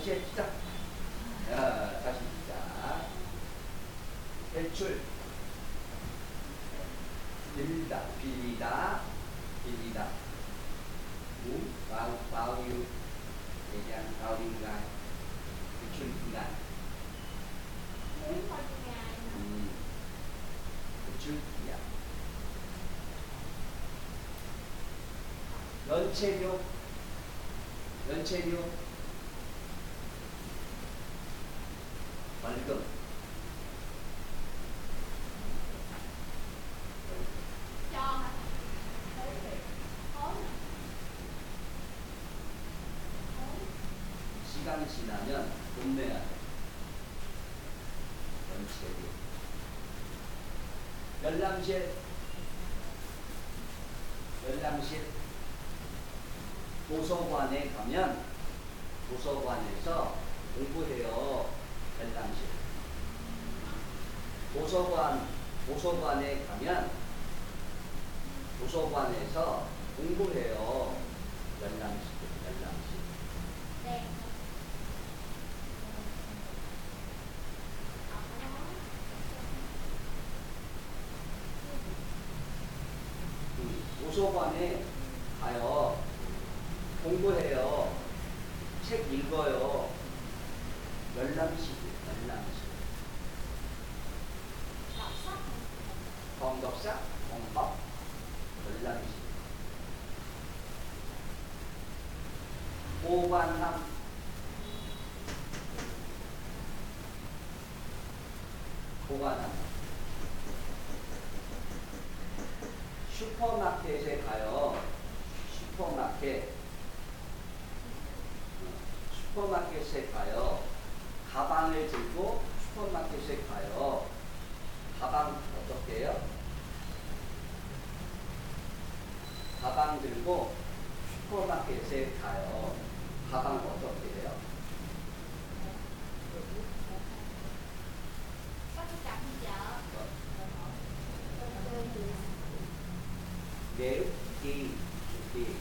다시 해주자. 다시 시작. 대출. 빌리다, 빌리다, 빌리다. value, 얘기한 value가 대출 기간. 대출 기간. 연체료, 연체료. 벌금. 시간이 지나면 돈 내야 돼. 연체료. 열람실. 열람실. 도서관에 가면 도서관에서 공부해요. 열람실. 도서관에 가면 도서관에서 공부해요. 열람실. 열람실. 네. 도서관에 가요. 공부해요. 책 읽어요. 열람실. 열람실. 공덕사, 공법, 열람실. 보관함. 보관함. 슈퍼마켓에 가요. 슈퍼마켓. 슈퍼마켓에 가요. 가방을 들고 슈퍼마켓에 가요. 가방 어떻게 해요? 가방 들고 슈퍼마켓에 가요. 가방 어떻게 해요? 내기, 주기.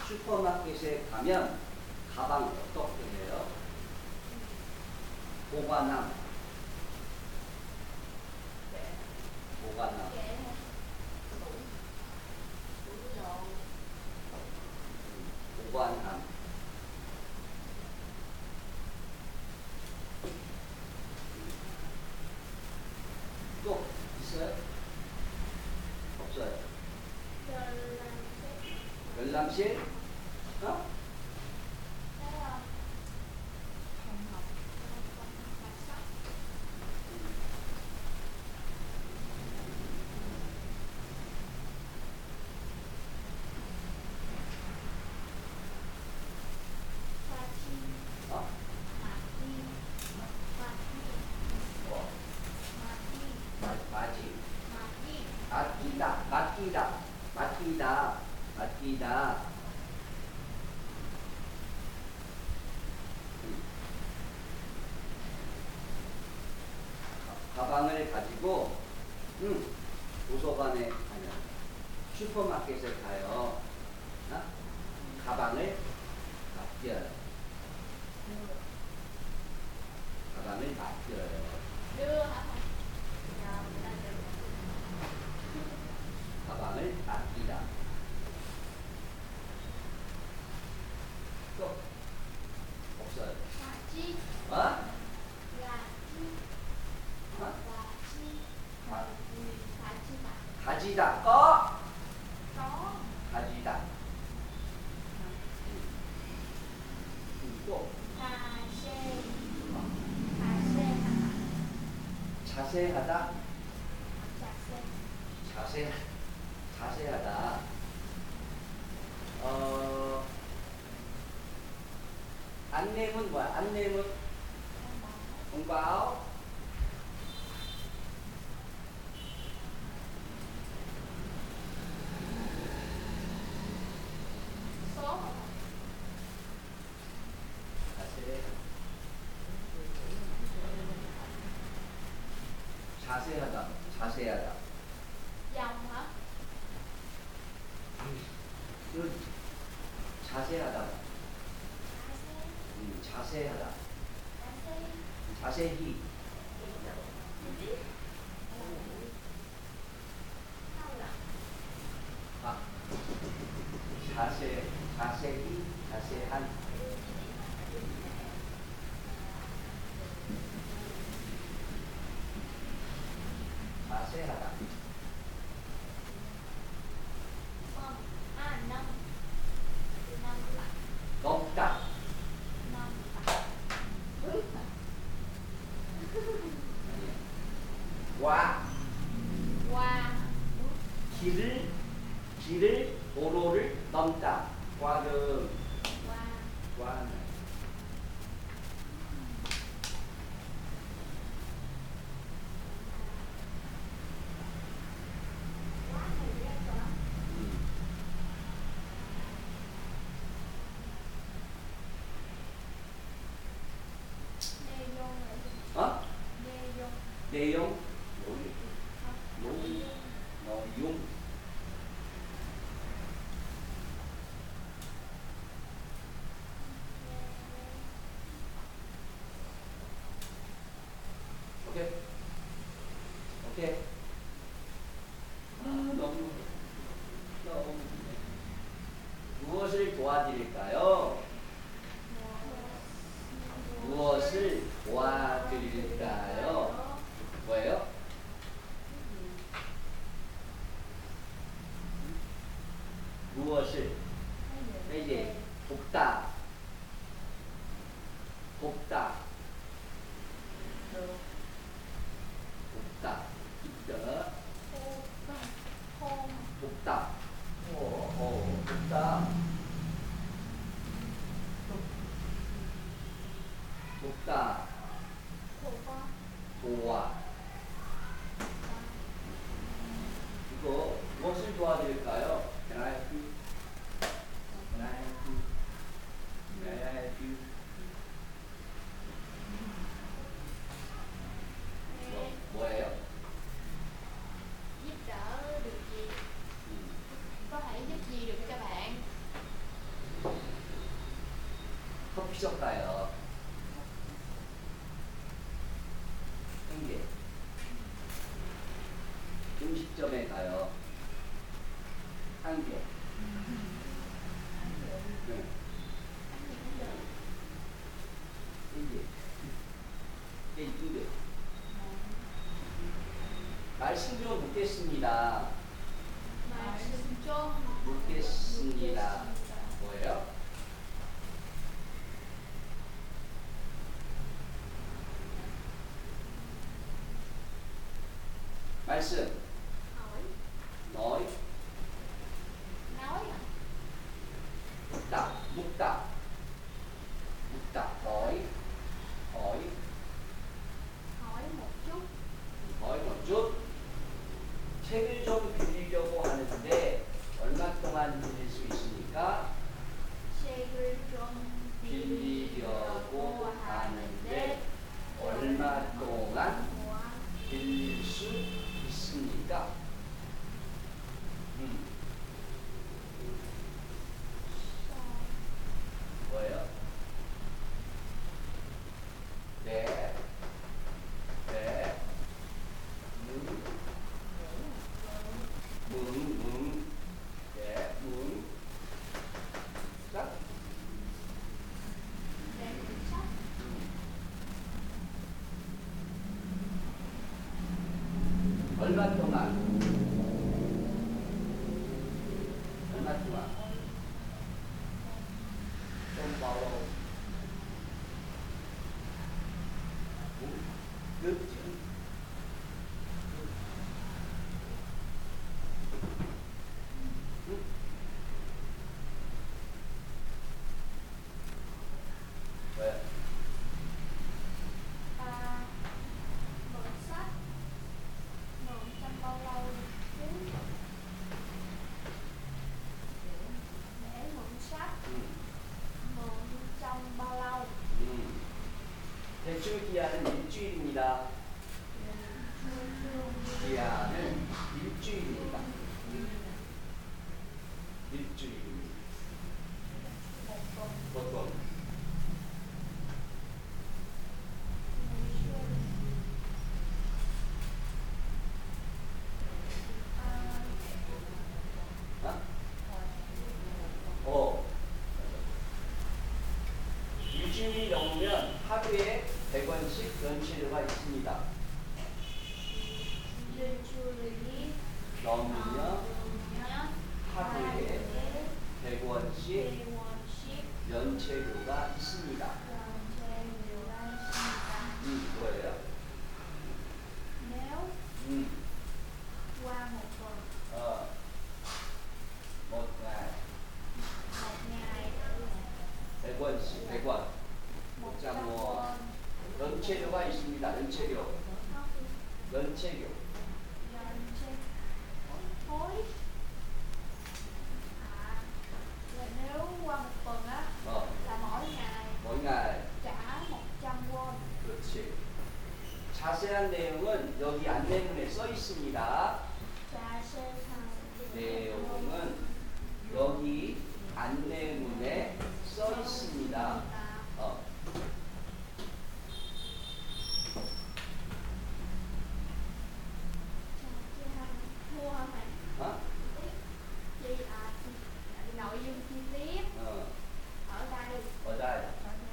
슈퍼마켓에 가면 가방 어떻게 해요? 보관함. 보관함. 보관함. 또 있어요? 없어요? 열람실? 어? 어? 맞지? 맡기다, 맡기다, 맡기다, 맡기다. 가방을 가지고 도서관에 가면 슈퍼마켓에 가요. 어? 가방을 맡겨요. 가방을 맡겨요. 가방을 맡기다. 또 없어요. 어? 가지다. 가지다. 또 자세하다. 자세하다. 안내문 뭐야? 안내문. 공báo. 자세하다. 자세하다. dòng hả? 그 자세하다. 자세하다. 자세히. 아, 자세히, 자세한. 자세하다. 높다. 와. 길을 도로를 넘다. 과금. 와. 어? 내용. 용. 오케이. 오케이. 너무. 무엇을 도와드릴까요? 무엇을 도와드릴까요? 뭐예요? 무엇을? 이제 돕다. 돕다. 돕다. 있다. 돕다. 돕다. 돕다. 도와. 이거 무엇을 도와드릴까요? Can I help you? Can I help you? May I help you? 뭐예요? Giúp đỡ được gì? Có thể giúp gì được cho bạn? 커피숍 가요. 한 개. 음식점에 가요. 한 개. 네. 한 개. 두 개. 말씀 좀 묻겠습니다. 말씀 좀 묻겠습니다. 뭐예요? 말씀. hỏi 너희. nói à? 묻다. 묻다. 묻다. 너희. hỏi. hỏi một chút hỏi một chút. 책을 좀 빌리려고 하는데 얼마 동안 빌릴 수 있습니까? 책을 좀 빌리려고 하는데 얼마 동안 빌릴 수 있습니까? 뭐예요? 네. 네. 네. 자. để quyển sách 얼마 동안? 얼마 동안? 좀 벌어. 그렇지. 왜? mượn sách mượn trong bao lâu chứ để mượn sách mượn trong bao lâu 대출 기한은 일주일입니다. 기한은 일주일입니다. 일주일입니다. 1원씩 원씩 연체료가 있습니다. 연체료가 있습니다. 뭐예요? Nếu qua một tuần, một ngày một ngày 100원씩 100원 100원 연체료가 있습니다. 연체료 연체료 Hối là nếu qua một tuần á là mỗi ngày mỗi ngày trả 100 won. 그렇지. 자세한 내용은 여기 안내문에 써 있습니다. 자세한 내용은 여기 안내문에 써 있습니다. mua hả mày? Nội dung chi tiết ở đây ở đây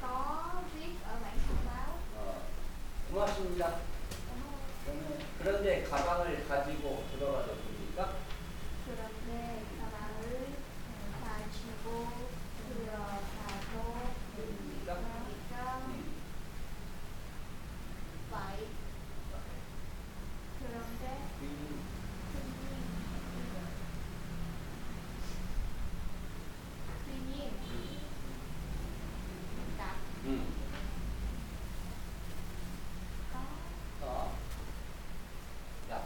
có viết ở bảng thông báo. 고맙습니다. 그런데 가방을 가지고 들어가도 됩니까? 그런데 가방을 가지고 들어가도 됩니까? 됩니까? vậy 그런데 tuy nhiên đặt 어. 야,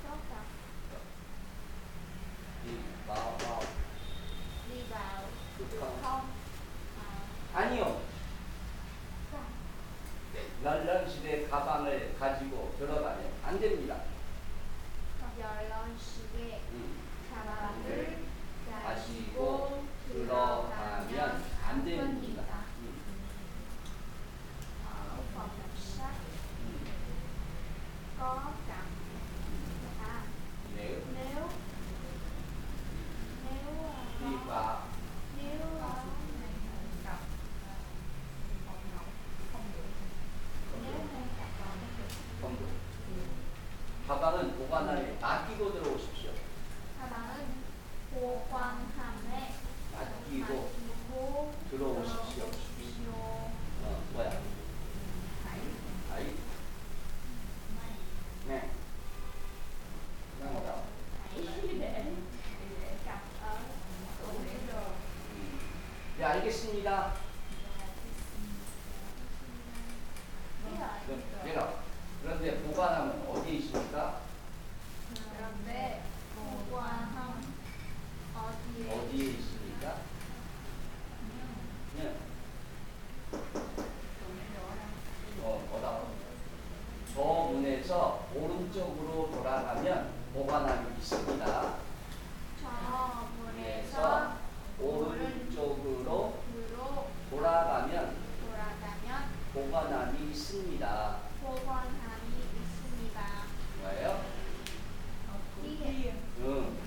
có cặp vào đi vào được được không? không? 아니요. 런런실에 가방을 가지고 들어가면 안 됩니다. 열런식에 가방을 가지고 들어가면 안 됩니다. ở phòng đọc sách có cặp nếu nếu đi vào nếu cặp nếu hai cặp không được. 가방은 보관함에 맡기고 들어오십시오. 가방은 보관함에 맡기고 맡기고 들어오십시오. 뭐야? 아이? 네. 그냥 뭐야? để cặp ở tủ đồ. 네, 알겠습니다. 얘가 그런데 보관함은 어디에 있습니까? 그런데 보관함 어디에 있습니까? 네. 어디다? 저 문에서 오른쪽으로 돌아가면 보관함이 있습니다. 저 문에서 문에서 오른쪽으로 돌아가면 보관함이 있습니다. 보관함이 있습니다. 뭐예요? 이게 응.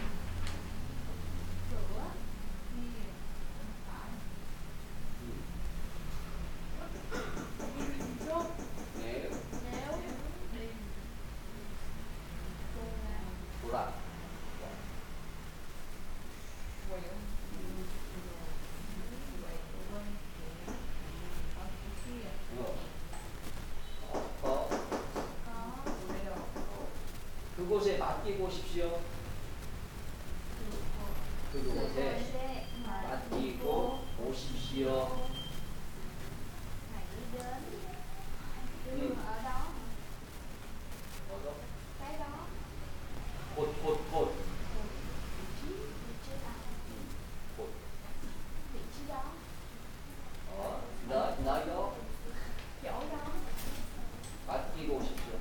cửa rút 네. nếu đi 돌아. 그곳에 맡기고 오십시오. 그곳에 맡기고 오십시오. hãy đến đưa ở đó 어서? cái đó 곳. vị trí đó 곳. vị trí đó 너요? chỗ đó 맡기고 오십시오.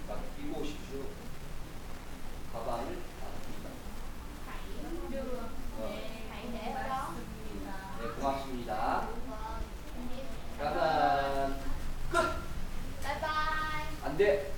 맡기고 오십시오. 가방을 맡깁니다. hãy đưa hãy để ở đó. 네, 고맙습니다. Vâng, em biết. 그러면 끝! Bye bye. 안 돼!